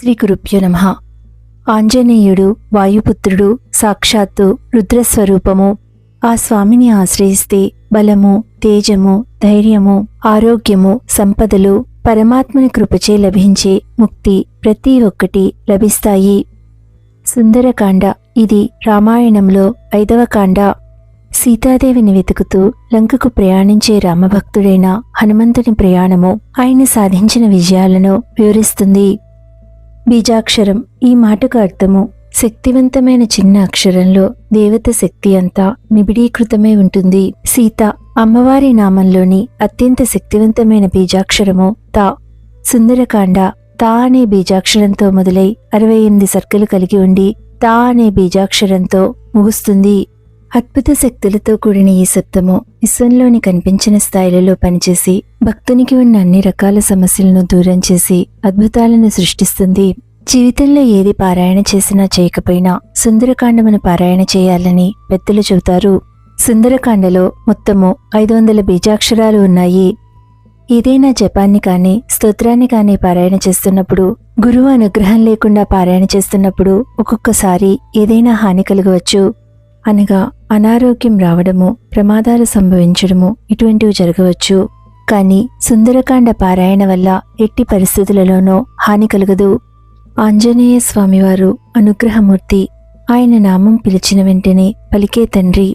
శ్రీ గురుభ్యో నమః. ఆంజనేయుడు వాయుపుత్రుడు, సాక్షాత్తు రుద్రస్వరూపము. ఆ స్వామిని ఆశ్రయిస్తే బలము, తేజము, ధైర్యము, ఆరోగ్యము, సంపదలు పరమాత్మని కృపచే లభించే ముక్తి ప్రతి ఒక్కటి లభిస్తాయి. సుందరకాండ ఇది రామాయణంలో 5వ కాండ. సీతాదేవిని వెతుకుతూ లంకకు ప్రయాణించే రామభక్తుడైన హనుమంతుని ప్రయాణము, ఆయన సాధించిన విజయాలను వివరిస్తుంది. బీజాక్షరం ఈ మాటకు అర్థము శక్తివంతమైన చిన్న అక్షరంలో దేవత శక్తి అంతా నిబిడీకృతమై ఉంటుంది. సీత అమ్మవారి నామంలోని అత్యంత శక్తివంతమైన బీజాక్షరము తా. సుందరకాండ తా అనే బీజాక్షరంతో మొదలై 68 సర్గలు కలిగి ఉండి తా అనే బీజాక్షరంతో ముగుస్తుంది. అద్భుత శక్తులతో కూడిన ఈ శబ్దము విశ్వంలోని కనిపించిన స్థాయిలలో పనిచేసి భక్తునికి ఉన్న అన్ని రకాల సమస్యలను దూరం చేసి అద్భుతాలను సృష్టిస్తుంది. జీవితంలో ఏది పారాయణ చేసినా చేయకపోయినా సుందరకాండమును పారాయణ చేయాలని పెద్దలు చెబుతారు. సుందరకాండలో మొత్తము 500 బీజాక్షరాలు ఉన్నాయి. ఏదైనా జపాన్ని కానీ స్తోత్రాన్ని కానీ పారాయణ చేస్తున్నప్పుడు, గురువు అనుగ్రహం లేకుండా పారాయణ చేస్తున్నప్పుడు ఒక్కొక్కసారి ఏదైనా హాని కలగవచ్చు. అనగా అనారోగ్యం రావడము, ప్రమాదాలు సంభవించడము ఇటువంటివి జరగవచ్చు. కానీ సుందరకాండ పారాయణ వల్ల ఎట్టి పరిస్థితులలోనూ హాని కలగదు. ఆంజనేయ స్వామివారు అనుగ్రహమూర్తి. ఆయన నామం పిలిచిన వెంటనే పలికే తండ్రి.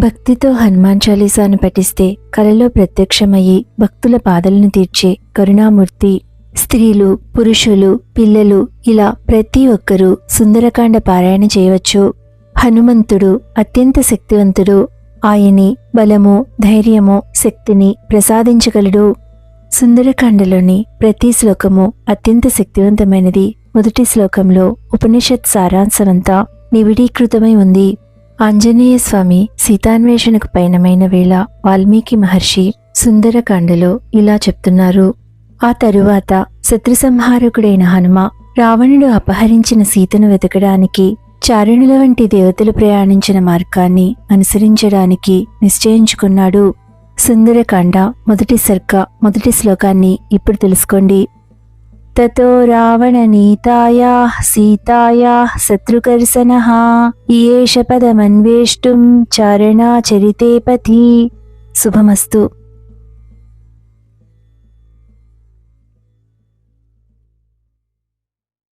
భక్తితో హనుమాన్ చాలీసాను పఠిస్తే కలలో ప్రత్యక్షమయ్యి భక్తుల బాధలను తీర్చే కరుణామూర్తి. స్త్రీలు, పురుషులు, పిల్లలు ఇలా ప్రతి ఒక్కరూ సుందరకాండ పారాయణ చేయవచ్చు. హనుమంతుడు అత్యంత శక్తివంతుడు. ఆయని బలము, ధైర్యము, శక్తిని ప్రసాదించగలడు. సుందరకాండలోని ప్రతి శ్లోకము అత్యంత శక్తివంతమైనది. మొదటి శ్లోకంలో ఉపనిషత్ సారాంశమంతా నివిడీకృతమై ఉంది. ఆంజనేయ స్వామి సీతాన్వేషణకు పయనమైన వేళ వాల్మీకి మహర్షి సుందరకాండలో ఇలా చెప్తున్నారు. ఆ తరువాత శత్రుసంహారకుడైన హనుమ రావణుడు అపహరించిన సీతను వెతకడానికి చారణుల వంటి దేవతలు ప్రయాణించిన మార్గాన్ని అనుసరించడానికి నిశ్చయించుకున్నాడు. సుందరకాండ మొదటి సర్గ మొదటి శ్లోకాన్ని ఇప్పుడు తెలుసుకోండి. తతో రావణ నీతాయా సీతాయా శత్రుకర్సనః ఈయేష పదమన్వేష్టుం చారణాచరితే పథి. శుభమస్తు.